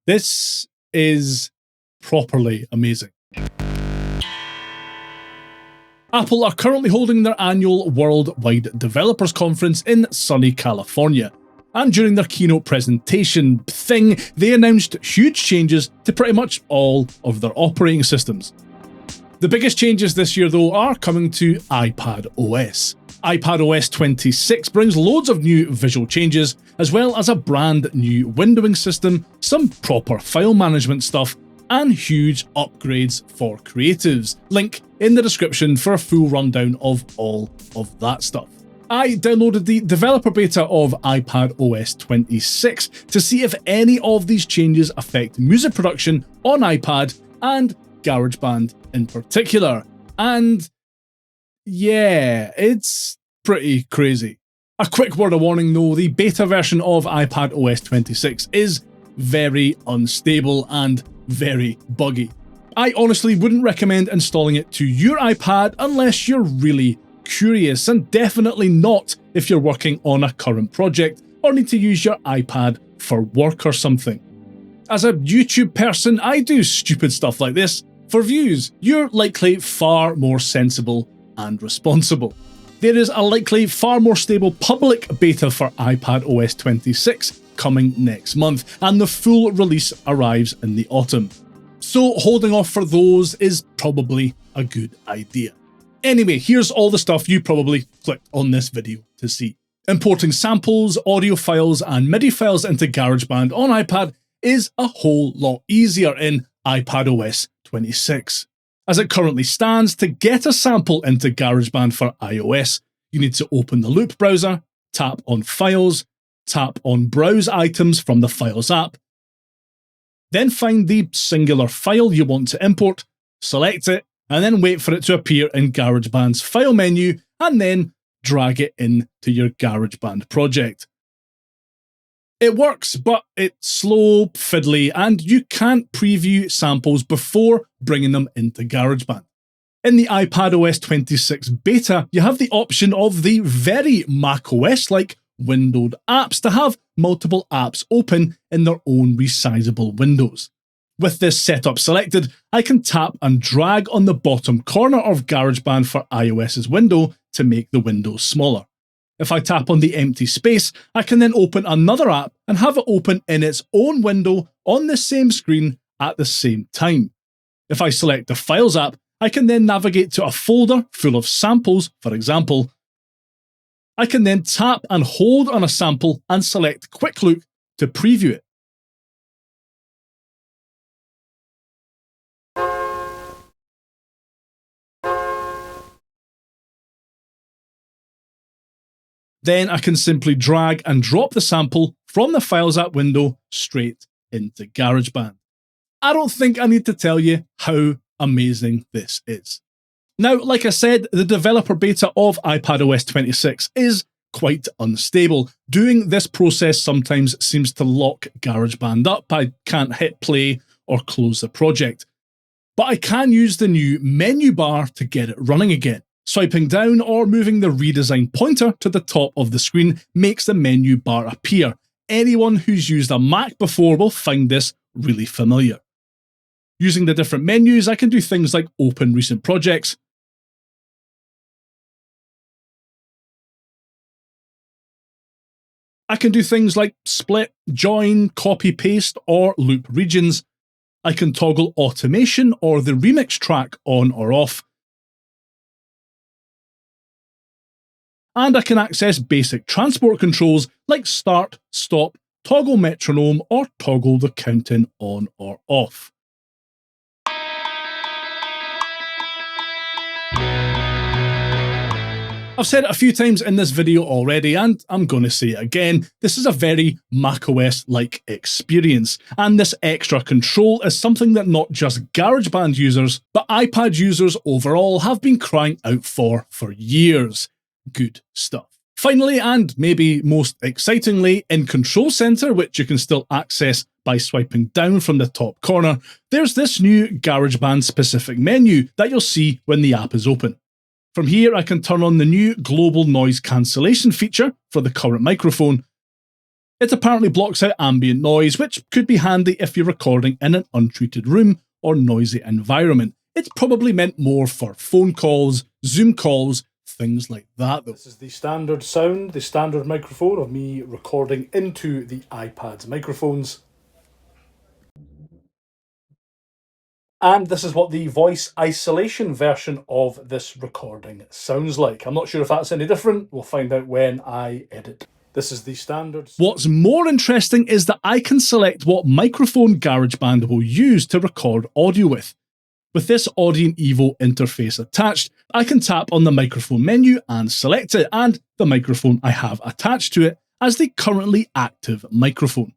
This is properly amazing. Apple are currently holding their annual Worldwide Developers Conference in sunny California. And during their keynote presentation thing, they announced huge changes to pretty much all of their operating systems. The biggest changes this year, though, are coming to iPadOS. iPadOS 26 brings loads of new visual changes, as well as a brand new windowing system, some proper file management stuff, and huge upgrades for creatives. Link in the description for a full rundown of all of that stuff. I downloaded the developer beta of iPadOS 26 to see if any of these changes affect music production on iPad and GarageBand in particular. And yeah, it's pretty crazy. A quick word of warning though, the beta version of iPadOS 26 is very unstable and very buggy. I honestly wouldn't recommend installing it to your iPad unless you're really curious, and definitely not if you're working on a current project or need to use your iPad for work or something. As a YouTube person, I do stupid stuff like this for views. You're likely far more sensible and responsible. There is a likely far more stable public beta for iPadOS 26 coming next month, and the full release arrives in the autumn. So holding off for those is probably a good idea. Anyway, here's all the stuff you probably clicked on this video to see. Importing samples, audio files, and MIDI files into GarageBand on iPad is a whole lot easier in iPadOS 26. As it currently stands, to get a sample into GarageBand for iOS, you need to open the Loop browser, tap on Files, tap on Browse Items from the Files app, then find the singular file you want to import, select it, and then wait for it to appear in GarageBand's file menu, and then drag it into your GarageBand project. It works, but it's slow, fiddly, and you can't preview samples before bringing them into GarageBand. In the iPadOS 26 beta, you have the option of the very macOS-like windowed apps to have multiple apps open in their own resizable windows. With this setup selected, I can tap and drag on the bottom corner of GarageBand for iOS's window to make the window smaller. If I tap on the empty space, I can then open another app and have it open in its own window on the same screen at the same time. If I select the Files app, I can then navigate to a folder full of samples, for example. I can then tap and hold on a sample and select Quick Look to preview it. Then I can simply drag and drop the sample from the Files app window straight into GarageBand. I don't think I need to tell you how amazing this is. Now, like I said, the developer beta of iPadOS 26 is quite unstable. Doing this process sometimes seems to lock GarageBand up. I can't hit play or close the project. But I can use the new menu bar to get it running again. Swiping down or moving the redesigned pointer to the top of the screen makes the menu bar appear. Anyone who's used a Mac before will find this really familiar. Using the different menus, I can do things like open recent projects, I can do things like split, join, copy, paste, or loop regions. I can toggle automation or the remix track on or off. And I can access basic transport controls like start, stop, toggle metronome, or toggle the count-in on or off. I've said it a few times in this video already, and I'm going to say it again. This is a very macOS-like experience, and this extra control is something that not just GarageBand users, but iPad users overall have been crying out for years. Good stuff. Finally, and maybe most excitingly, in Control Center, which you can still access by swiping down from the top corner, there's this new GarageBand specific menu that you'll see when the app is open. From here, I can turn on the new global noise cancellation feature for the current microphone. It apparently blocks out ambient noise, which could be handy if you're recording in an untreated room or noisy environment. It's probably meant more for phone calls, Zoom calls, things like that though. This is the standard sound, the standard microphone of me recording into the iPad's microphones. And this is what the voice isolation version of this recording sounds like. I'm not sure if that's any different. We'll find out when I edit. This is the standard. What's more interesting is that I can select what microphone GarageBand will use to record audio with. With this Audient Evo interface attached, I can tap on the microphone menu and select it, and the microphone I have attached to it as the currently active microphone.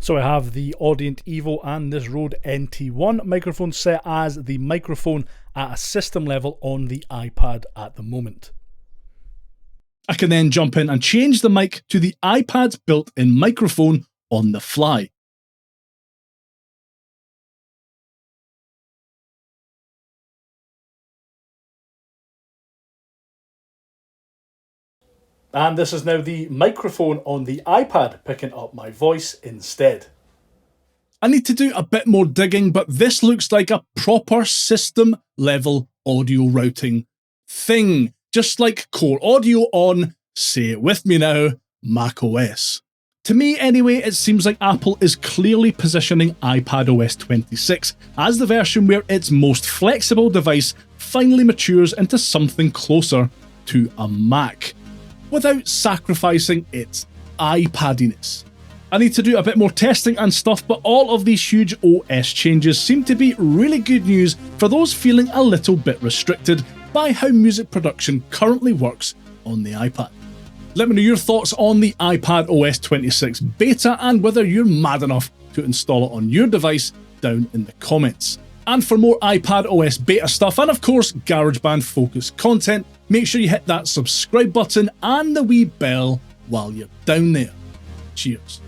So I have the Audient Evo and this Rode NT1 microphone set as the microphone at a system level on the iPad at the moment. I can then jump in and change the mic to the iPad's built-in microphone on the fly. And this is now the microphone on the iPad picking up my voice instead. I need to do a bit more digging, but this looks like a proper system level audio routing thing. Just like Core Audio on, say it with me now, macOS. To me anyway, it seems like Apple is clearly positioning iPadOS 26 as the version where its most flexible device finally matures into something closer to a Mac, without sacrificing its iPadiness. I need to do a bit more testing and stuff, but all of these huge OS changes seem to be really good news for those feeling a little bit restricted by how music production currently works on the iPad. Let me know your thoughts on the iPadOS 26 beta and whether you're mad enough to install it on your device down in the comments. And for more iPadOS beta stuff and of course GarageBand focused content, make sure you hit that subscribe button and the wee bell while you're down there. Cheers.